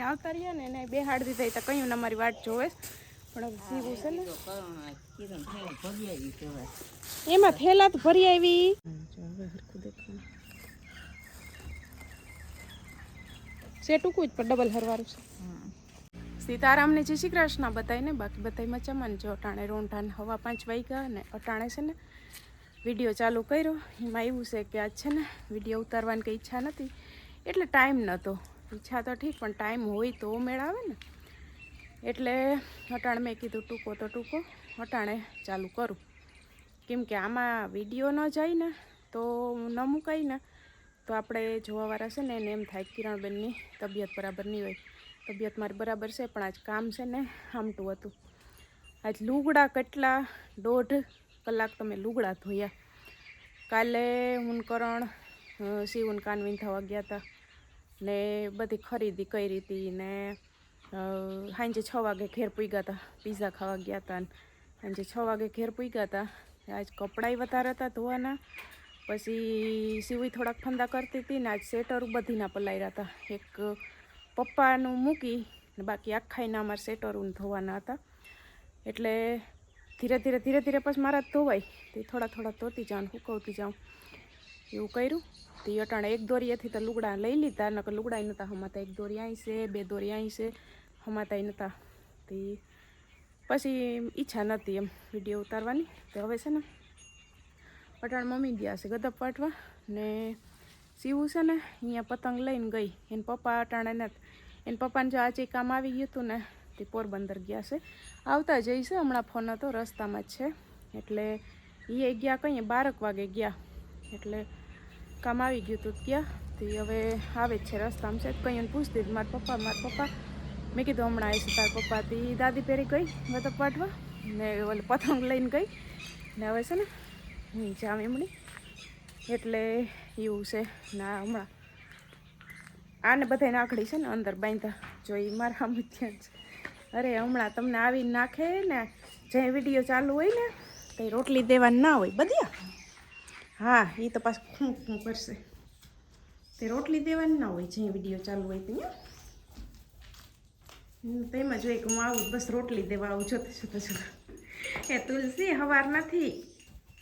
આવતા રહ્યા ને એને બેહાડી દીધા તો કયું અમારી વાટ જોવે પણ સીવું છે ને એમાં થેલા તો ભરી આવી છે ટૂંકું જ પણ ડબલ હરવારું છે સીતારામને જય શ્રી કૃષ્ણ બતાવીને બાકી બતાવી મચામાં જો અટાણે રોંઢાને 5:15 વાગ્યા ને અટાણે છે ને વિડીયો ચાલુ કર્યો એમાં એવું છે કે આજ છે ને વિડીયો ઉતારવાની કંઈ ઈચ્છા નથી એટલે ટાઈમ નહોતો ઈચ્છા તો ઠીક પણ ટાઈમ હોય તો મેળ આવે ને એટલે અટાણે મેં કીધું ટૂંકો તો ટૂંકો અટાણે ચાલુ કરું કેમ કે આમાં વિડીયો ન જાય ને તો ન મુકાય ને તો આપણે જોવાવાળા છે ને એને એમ થાય કિરણબેનની તબિયત બરાબર નહીં હોય તબિયત મારી બરાબર છે પણ આજ કામ છે ને હામટું હતું આજ લુગડા કેટલા 1.5 કલાક તમે લુગડા ધોયા કાલે હું કરણ શિવન કાનવીન થવા ગયા હતા ને બધી ખરીદી કરી હતી ને સાંજે 6 વાગે ઘેર પૂગ્યા હતા પીઝા ખાવા ગયા હતા ને સાંજે 6 વાગે ઘેર પૂગ્યા હતા આજ કપડાંય વધારે હતા ધોવાના પછી સીવી થોડાક ફંદા કરતી હતી ને આજ સેટર બધીના પલાયરા હતા એક પપ્પાનું મૂકી ને બાકી આખાઈના અમારે સેટરું ધોવાના હતા એટલે ધીરે ધીરે પછી મારા જ ધોવાય તે થોડા ધોતી જાઉં સુકવતી જાઉં એવું કર્યું તે અટાણે એક દોરીએથી તો લુગડા લઈ લીધા નકર લુગડા નહોતા હમાતા એક દોરી અહીં છે 2 દોરી અહીં છે હમાતા નહોતા તે પછી ઈચ્છા નહોતી એમ વિડીયો ઉતારવાની તો હવે છે ને અટાણે મમ્મી ગયા છે ગદપ પાટવા ને સીવું છે ને અહીંયા પતંગ લઈને ગઈ એને પપ્પા અટાણે નથી એને પપ્પાને જો આજે કામ આવી ગયું હતું ને તે પોરબંદર ગયા છે આવતા જઈશે હમણાં ફોન હતો રસ્તામાં જ છે એટલે એ ગયા કંઈ 12 વાગે ગયા એટલે કામ આવી ગયું હતું ગયા તે હવે આવે જ છે રસ્તામાં છે કંઈ એને પૂછતી મારા પપ્પા મેં કીધું હમણાં આવીશ તારા પપ્પા તે દાદી પહેરી ગઈ ગદપ પાટવા ને ઓલે પતંગ લઈને ગઈ ને હવે છે ને હું જામ એમણી એટલે એવું છે ના હમણાં આને બધાય નાખડી છે ને અંદર બાંધ્યા જોઈ મારા આમ ત્યાં જ અરે હમણાં તમને આવીને નાખે ને જે વિડીયો ચાલુ હોય ને તો રોટલી દેવાની ના હોય બધી હા એ તો પાછું ખૂં કરશે તે રોટલી દેવાની ના હોય જે વિડીયો ચાલુ હોય ત્યાં તેમાં જોઈએ કે હું આવું બસ રોટલી દેવા આવું જોતા એ તુલસી હવાર નથી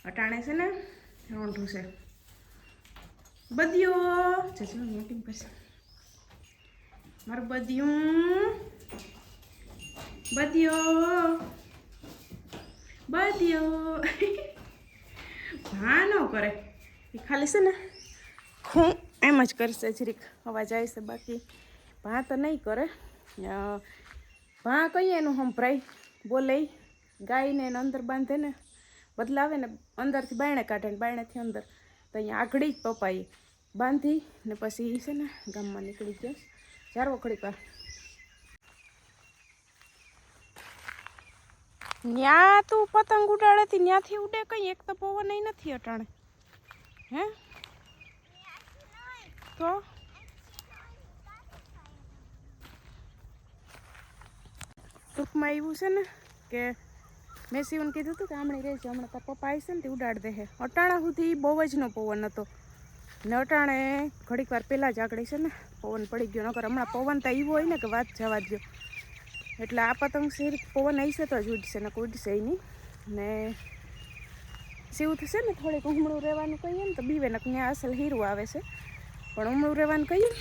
અટાણે છે ને રોંઢું છે બધિયો જજો મીટિંગ કરશે મારું બધિયો હા ન કરે એ ખાલી છે ને હું એમ જ કરશે જરીક અવાજ આવશે બાકી ભા તો નહીં કરે ભા કહીએ એનું સંભળાય બોલે ગાયને એને અંદર બાંધે ને બદલાવે ને અંદરથી બાયણે કાઢે ને બાયણેથી અંદર તો અહીંયા આગળ જ પપ્પાએ બાંધી ને પછી છે ને ગામમાં નીકળી ગયા ચારવો ખડી પા ન્યા તું પતંગ ઉડાડેથી ત્યાંથી ઉડે કંઈ એક તો પવન નથી અટાણે હે તો ટૂંકમાં એવું છે ને કે મેં શિવને કીધું હતું કે હમણાં રહે છે હમણાં તાર પપ્પા આવી છે ને તે ઉડાડ દે હે અટાણા સુધી બહુ જ નો પવન હતો ને અટાણે ઘડીક વાર પહેલાં જ આગળ છે ને પવન પડી ગયો નકર હમણાં પવન તો એવો હોય ને કે વાત જવા દો એટલે આ પતંગ શેર પવન આવશે તો જ ઉડશે ને ઉડશે નહીં ને સીવું થશે ને થોડીક ઉમળું રહેવાનું કહીએ ને તો બીવે ને ત્યાં અસલ હીરું આવે છે પણ ઉમળું રહેવાનું કહીએ ને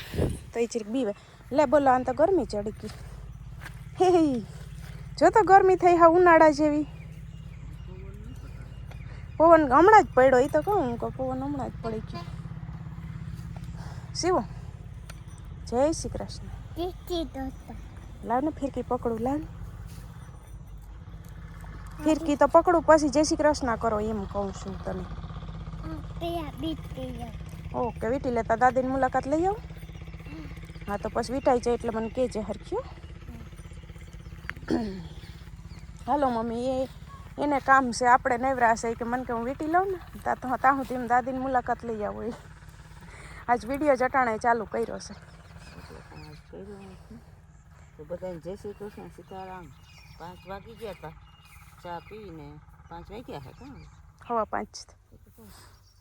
તો એ ચીક બીવે લે બોલો આને તો ગરમી ચડી ગઈ હે જો તો ગરમી થઈ હા ઉનાળા જેવી પવન હમણાં જ પડ્યો એ તો કહું કે પવન હમણાં જ પડી ગયો શિવો જય શ્રી કૃષ્ણ લાવ ને ફિરકી પકડું લાવ ફિરકી તો પકડું પછી જય શ્રી કૃષ્ણ કરો એમ કહું છું તને ઓકે વીટી લેતા દાદીની મુલાકાત લઈ આવ હા તો પછી વીટાઈ જાય એટલે મને કહેજે હરખ્યું હાલો મમ્મી એને કામ છે આપણે નવરા છે કે મને કે હું વીટી લઉં ને ત્યાં હું તેમ દાદીની મુલાકાત લઈ આવું આજ વિડીયો જટાણે ચાલુ કર્યો છે તો બધાને જય શ્રી કૃષ્ણ સીતારામ 5 વાગી ગયા હતા ચા પીને 5 વાગ્યા હે કાં 5:15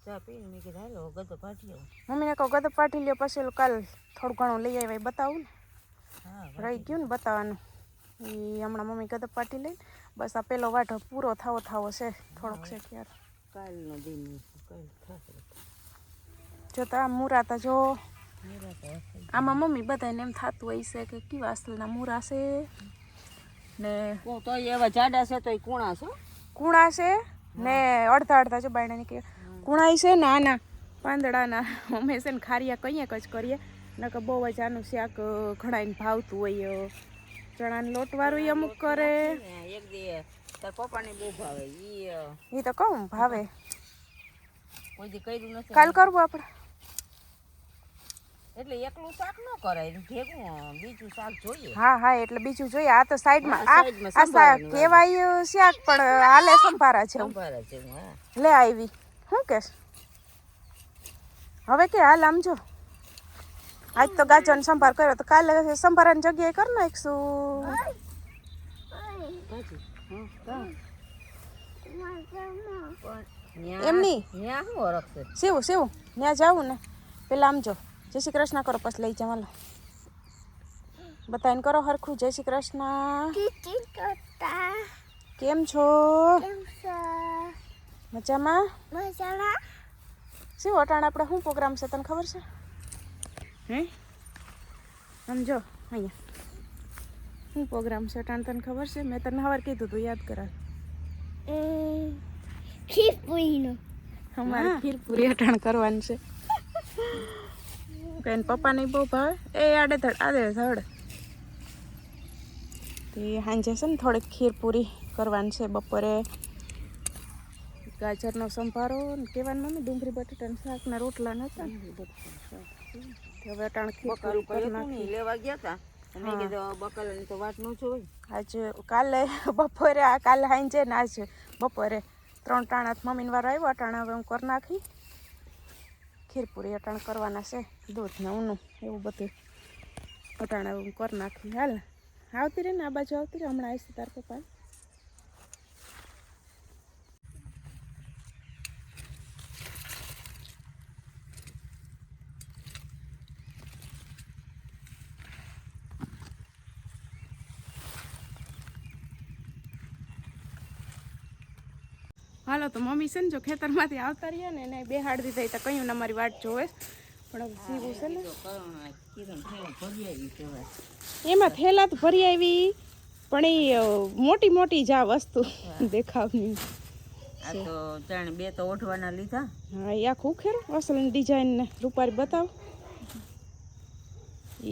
ચા પીને મેં કીધું હાલો ગદો પાટી આવું મમ્મીને કહો ગદો પાટી લ્યો પછી કાલ થોડું ઘણું લઈ આવ્યા બતાવું ને હા રહી ગયું ને બતાવવાનું. એ હમણાં મમ્મી કદપ પાટી લઈને બસ આ પેલો વાઢો પૂરો થાવો છે થોડોક છે ત્યારે. કાલનો દિન કાલ થશે. જો તો આ મુરાતા જો નિરાતે હશે. આમાં મમ્મી બધાને એમ થતું હોય છે કે કેવા અસલના મૂરા છે ને તો એવા જાડા છે તો એ કુણા છે. કુણા છે ને અડધા અડધા જો બાયણાની કે કુણાઈ છે ને આના પાંદડાના અમે છે ને ખારિયા કંઈક જ કરીએ નકર બહુ જ આનું શાક ઘણાઈને ભાવતું હોય. ચણાનો લોટ વાળું અમુક કરે. એક દી તાર પપ્પાને બહુ ભાવે એ તો કહું ભાવે. કોઈ દી કર્યું નથી. કાલ કરવું આપણે. એટલે એકલું શાક ન કરાય ભેગું બીજું શાક જોઈએ. હા હા એટલે બીજું જોઈએ. આ તો સાઈડમાં સાઈડમાં આ સંભારાની કહેવાય શાક પણ હાલે સંભારા છે. સંભારા છે. હા લે આવી શું કે હવે કે હાલ આમ જો આજ તો ગાજરનો સંભાર કર્યો તો કાલે સંભારાની જગ્યાએ કરી નાખીશું. એમની ત્યાં શું હરખ છે. સેવું ત્યાં જાવું ને પેલા આમ જો જય શ્રી કૃષ્ણ કરો પછી લઈ જવાનું બતાવીને કરો હરખું. જય શ્રી કૃષ્ણ. કેમ છો? મજામાં? શું અટાણે આપણે શું પ્રોગ્રામ છે તને ખબર છે? હે સમજો અહીંયા શું પ્રોગ્રામ છે અટાણે તને ખબર છે? મેં તને સવાર કીધું તું યાદ કરાવ. ખીરપુરીનો અમારે ખીરપુરી અટાણ કરવાની છે. કઈને પપ્પાને બહુ ભાવે એ આડે ધડ તે સાંજે છે ને થોડીક ખીરપુરી કરવાની છે. બપોરે ગાજરનો સંભારો ને કહેવાનું મમ્મી ડુંગળી બટાટાનું શાક ના રોટલા નહોતા હવે અટાણ ખીરપુરી કરી નાખી. લેવા ગયા હતા અને કીધું બકાલાની તો વાત ન જોઈ. આજે કાલે બપોરે કાલે સાંજે ને આજે બપોરે 3 ટાણા મમ્મીને વાર આવ્યો. અટાણા હવે હું કરી નાખી ખીરપુરી અટાણ કરવાના છે. દૂધ ને ઊનું એવું બધું અટાણા હું કરી નાખી. હાલ આવતી રહે ને આ બાજુ આવતી રહે. હમણાં આવીશ તાર પપ્પા. હાલો તો મમ્મી છે ને જો ખેતરમાંથી આવતા રહ્યા ને એને બેહાડી દીધા તો કયું અમારી વાટ જોવે પણ હવે સીવું છે ને એમાં થેલા તો ભરી આવી પણ એ મોટી મોટી જ આ વસ્તુ દેખાવની. આ તો જાણે 2 તો ઓઢવાના લીધા. હા એ આખું ખેર અસલની ડિઝાઇન ને રૂપારી બતાવ.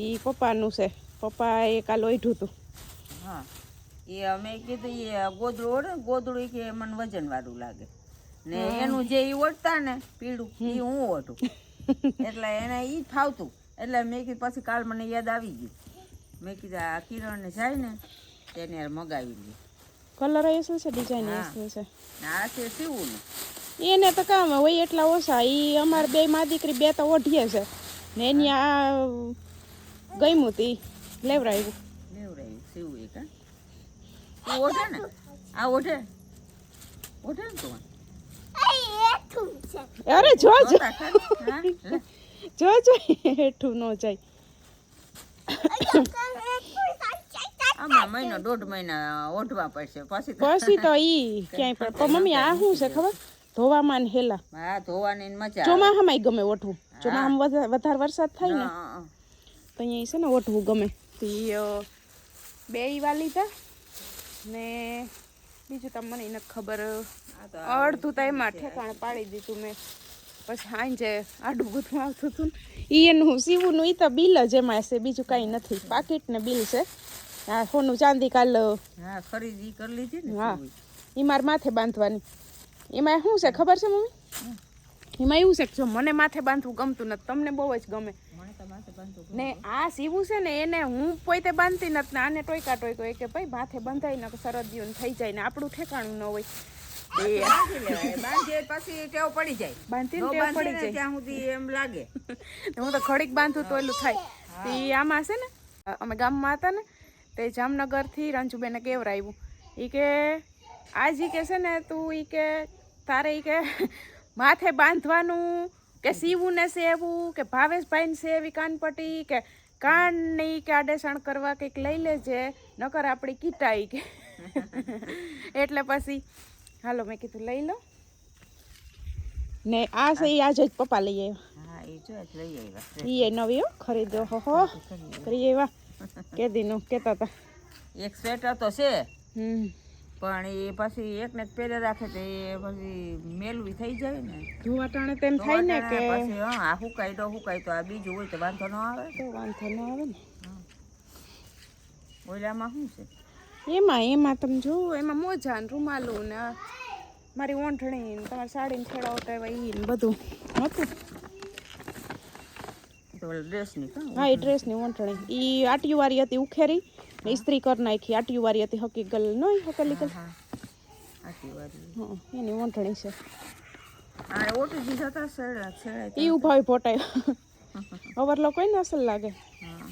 એ પપ્પાનું છે. પપ્પાએ કાલ ઓઢ્યું હતું. હા એ અમે કીધું એ ગોદડું ઓઢે ગોદડું કે મને વજન વાળું લાગે ને એનું જે ઈ ઓઢતા ને પીળું એ હું ઓઢું એટલે એને ઈ ફાવતું એટલે મેં કીધું પછી કાલ મને યાદ આવી ગયું. મેં કીધું આ કિરણને જાય ને તેને યાર મગાવી લે. કલર એ શું છે ડિઝાઇન એ શું છે આ છે સીવું ને એને તો કામ હોય એટલા ઓછા. એ અમારે 2 માં દીકરી 2 તો ઓઢીએ છે ને એની આ ગમ્યું તી લેવરાયું સીવું એક ઓઢે ને આ ઓઢે ઓઢે ને તું. અરે જો હેઠું ન જાય. આમાં મહિનો 1.5 મહિના ઓઢવા પડશે પછી તો ઈ ક્યાંય પણ મમ્મી આ શું છે ખબર? ધોવામાં ને હેલા. હા ધોવાની મજા. ચોમાસામાં ગમે ઓઢવું. ચોમાસામાં વધારે વરસાદ થાય ને તો અહીંયા છે ને ઓઢવું ગમે. બે ઈવા લીધા ને બીજું તો મને નથી ખબર. અડધું તો એમાં ઠેકાણે પાડી દીધું મેં. પછી સાંજે આડું બધું આવતું હતું ને એનું સીવુંનું એ તો બિલ જ એમાં છે બીજું કાંઈ નથી. પાકીટ ને બિલ છે. હા સોનું ચાંદી કાલ ખરીદી કરી લીધી ને. હા એ મારે માથે બાંધવાની. એમાં શું છે ખબર છે મમ્મી? એમાં એવું છે કે જો મને માથે બાંધવું ગમતું નથી તમને બહુ જ ગમે ને આ સીવું છે ને એને હું પોતે બાંધતી નથી ને આને ટોયકા ટોયકો કે ભાઈ માથે બંધાય ને સરહદીઓને થઈ જાય ને આપણું ઠેકાણું ન હોય. હું તો ઘડીક બાંધું તો એલું થાય. આમાં છે ને અમે ગામમાં હતા ને તે જામનગરથી રંજુબેને કેવરાવ્યું. એ કે આજ કે છે ને તું એ કે તારે એ કે માથે બાંધવાનું કે સીવું ને સેવું કે ભાવેશભાઈને સેવી કાનપટ્ટી કે કાનની કે આડેસણ કરવા કંઈક લઈ લેજે નકર આપણી કીટાઈ કે એટલે પછી હાલો મેં કીધું લઈ લો ને આ છે ઈ આજે જ પપ્પા લઈ આવ્યા. હા એ જો જ લઈ આવ્યા. ઈ એ નવી હો ખરીદ્યો હો કરી આવ્યા કેદીનું કહેતા હતા. એક સ્વેટર તો છે પણ એ પછી એકને જ પહેરે રાખે તો એ પછી મેલું થઈ જાય ને ધોવા ટાણે તેમ થાય ને કે પછી આ હુકાય તો આ બીજું હોય તો વાંધો ન આવે. તો વાંધો ન આવે ને. ઓલામાં શું છે? એમાં તમે જુઓ એમાં મોજા ને રૂમાલું ને મારી ઓંઠણી ને તમારી સાડીને છેડાવતા એવા ઈ ને બધું હતું. ડ્રેસની હા એ ડ્રેસની ઓંઠણી ઈ આટિયું વાળી હતી ઉખેરી ને ઇસ્ત્રી કરી નાખી. આટિયું વાળી હતી હકીકલ નહીં હકલી ગલ હા એની ઓંઠણી છે. આ ઓટી દીધા હતા છેડે ઈ ઉભા હોય પોટાય ઓવરલો કોઈ ને અસલ લાગે. હા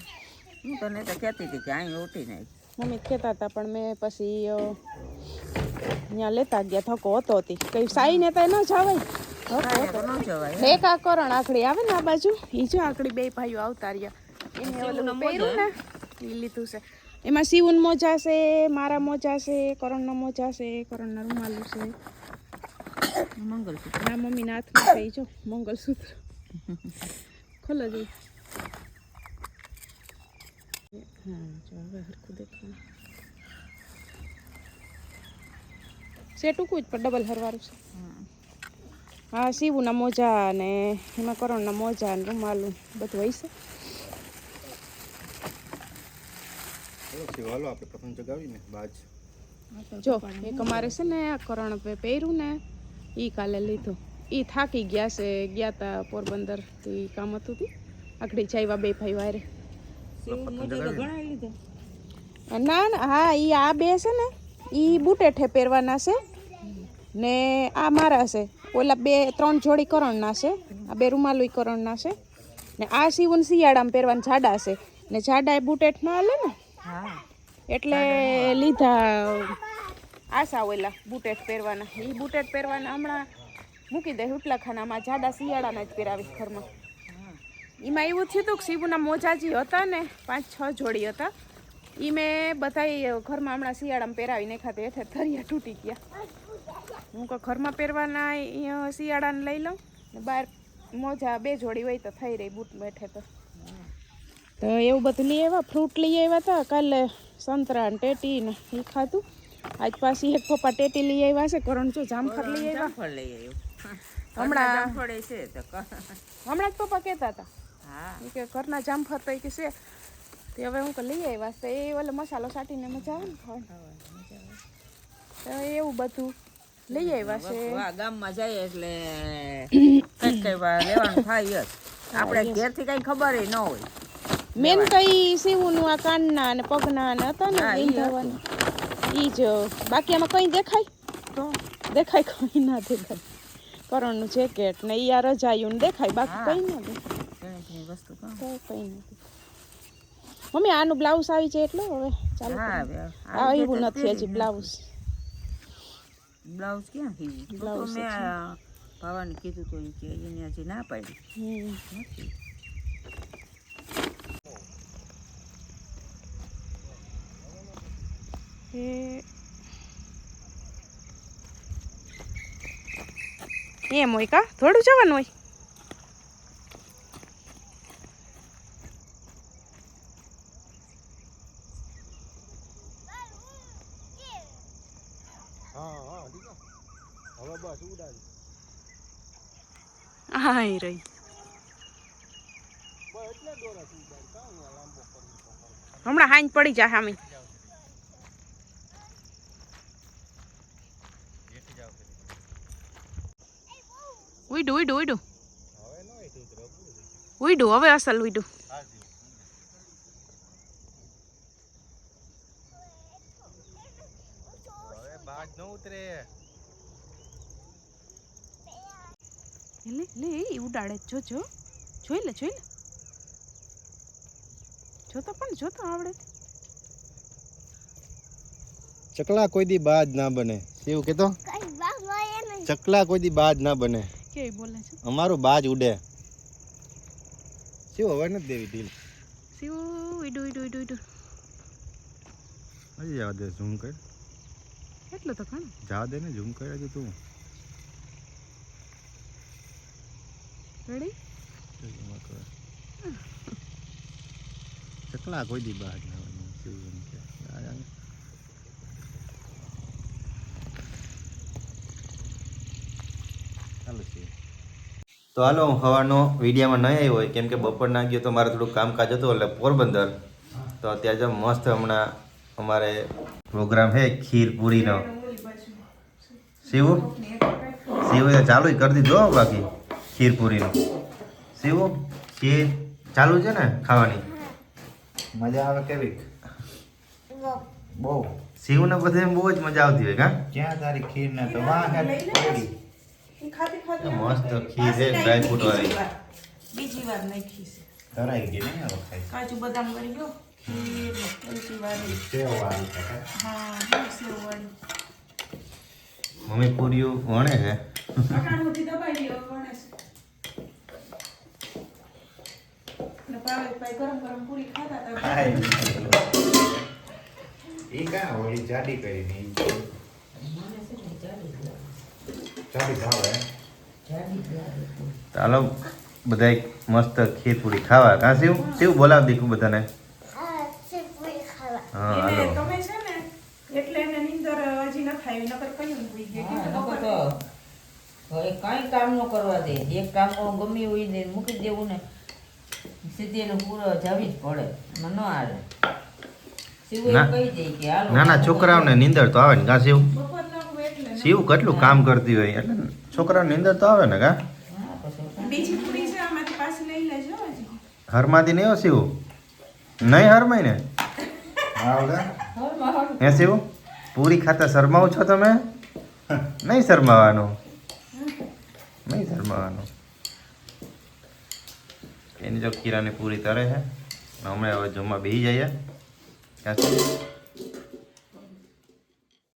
હું તને તો કહેતી હતી કે અહીં ઓટી નાખી. મમ્મી કહેતા હતા પણ મેં પછી ત્યાં લેતા ગયા ધક્કો હતો હતી કઈ સાઈ ને તો ન જવાય ધક્કો ન જવાય. એક આ કરણ આખડી આવે ને આ બાજુ ઈ જો આખડી બે ભાઈઓ આવતા રહ્યા એને ઓલું પહેર્યું ને ઈ લીધું છે. એમાં સીવું મોજા છે મારા મોજા છે કરણના મોજા છે કરણના રૂમાલું છે મંગલસૂત્ર ના મમ્મીના હાથમાં થઈ જો મંગલસૂત્ર ખોલો જઈ. હા જો હવે હરખું દેખાય છે ટૂંકું જ પણ ડબલ હરવાળું છે. હા સીવુંના મોજા ને એમાં કરણના મોજા ને રૂમાલું બધું હોય છે. જો એક અમારે છે ને આ કરણ પહેર્યું ને ઈ કાલે લીધું. ઈ થાકી ગયા છે ગયા તા પોરબંદર થી કામ હતું તી આખડી ચાઈવા બે ભાઈ વારે ના ના હા ઈ આ બે છે ને ઈ બુટેઠે પહેરવાના છે ને આ મારા છે. ઓલા બે 3 જોડી કરણના છે. આ બે રૂમાલું કરણના છે ને આ સીવન શિયાળામાં પહેરવાના જાડા છે ને જાડા એ બુટેઠ ન હાલે ને એટલે લીધા આશા ઓલા બુટેટ પહેરવાના. એ બુટેટ પહેરવાના હમણાં મૂકી દે હુટલાખાનામાં જાડા શિયાળાના જ પહેરાવી ઘરમાં. એમાં એવું થયું હતું કે સીબુના મોજાજી હતા ને 5-6 જોડી હતા એ મેં બધા ઘરમાં હમણાં શિયાળામાં પહેરાવી નાખ્યા હેઠે થરિયા તૂટી ગયા. હું કહું ઘરમાં પહેરવાના શિયાળાને લઈ લઉં ને બહાર મોજા 2 જોડી હોય તો થઈ રહી બૂટ બેઠે તો એવું બધું લઈ આવ્યા. ફ્રૂટ લઈ આવ્યા હતા કાલે સંતરા ને ટેટી ને એ ખાધું. આજ પાછી એક પપ્પા ટેટી લઈ આવ્યા છે. કરણ જો જામફળ લઈ આવ્યા હમણાં જ પપ્પા કહેતા હતા કે ઘરના જામફળ તો કે છે તે હવે હું લઈ આવ્યા તો એ ઓલે મસાલો સાટીને મજા આવે ને ખાવાની તો એવું બધું લઈ આવ્યા છે. ગામમાં જાય એટલે કઈ લેવાનું થાય જ. આપણે ઘેરથી કઈ ખબર ન હોય. મેન તો ઈ સીવુંનું આ કાનના ને પગના ને હતા ને ઈંધાવાનું ઈ જ. બાકી આમાં કઈ દેખાય તો દેખાય કઈ ના દેખાય. કરણનું જેકેટ ને ઈ આ રજાયું ને દેખાય બાકી કઈ ના દેખાય વસ્તુ કઈ નથી. મમ્મી આનું બ્લાઉઝ આવી જાય એટલે હવે ચાલુ આવ્યું નથી હજી બ્લાઉઝ. બ્લાઉઝ ક્યાં સીવી? બ્લાઉઝ મેં ભાવાને કીધું તો કે એને હજી ના પાડી. એમ હોય કા થોડું જવાનું હોય. હા રહી હમણાં હાંજ પડી જાય હામી. ઉઈડું ઉઈડું ઉઈડું ઉઈડું હવે અસલ ઉઈડું. લે લે ઉડાડે જો જો જોઈ લે જોતો પણ જોતો આવડે. ચકલા કોઈ દી બાજ ના બને. કેવું કેતો ચકલા કોઈ દી બાજ ના બને. કેવી બોલે છે? અમારું બાજ ઉડે. શું હવે નથી દેવી ઢીલ. શિવ ઈડું ઈડું ઈડું ઈડું હજી જવા દે ઝૂમ કર એટલું તો ઘણું જવા દે ને ઝૂમ કર હજી તું રેડી ચકલા કોઈ દી બહાર ના ચાલો છે તો હાલો હું સવારનો વિડીયોમાં નહીં આવ્યો હોય કેમ કે બપોરના ગયો તો મારે થોડુંક કામકાજ હતું એટલે પોરબંદર તો અત્યારે જો મસ્ત હમણાં અમારે પ્રોગ્રામ છે ખીર પૂરીનો શિવ શિવ ચાલુ કરી દીધું હો બાકી ખીર પૂરીનું શિવ ખીર ચાલુ છે ને ખાવાની મજા આવે કેવી બહુ શિવને બધે બહુ જ મજા આવતી હોય કા ક્યાં તારી ખીર ને તો મસ્ત ખીર છે ડ્રાયફ્રૂટ વાળી બીજી વાર નાખી છે તરાઈ ગઈ ને હવે ખાઈ કાજુ બદામ કરી ગયો ખીર એલચી વાળી સેવ વાળી હા સેવ વાળી મમ્મી પૂરીઓ વણે છે અટાણુંથી દબાઈ લ્યો વણે છે ને ભાઈ ગરમ ગરમ પૂરી ખાતા હતા ઈ કા ઓલી જાડી કરીને જાડી ભાવે ચાલો બધા મસ્ત ખીર પૂરી ખાવા કા શિવ શિવ બોલાવ દીકું બધાને હા હાલો તમે છે ને એટલે એને નીંદર હજી ન થાય નકર કયું હોઈ ગઈ હવે કાંઈ કામ ન કરવા દે એક કામ ગમે હોય ને મૂકી દેવું ને સીધી એનો પૂરો જવી જ પડે એમાં ન આવે ના ના છોકરાઓને નીંદર તો આવે ને કા શિવ શિવ કેટલું કામ કરતી હોય એટલે છોકરાઓને નીંદર તો આવે ને કા બીજી પૂરી છે આમાંથી પાછી લઈ લેજો હજી હરમાથી નહીં હો શિવ નહીં હરમાય ને હે શિવ પૂરી ખાતા શરમાવો છો તમે નહીં શરમાવાનું નહીં શરમાવાનું એની જો ખીરાની પૂરી તરે છે હમણાં હવે જમવા બેસી જઈએ ક્યાં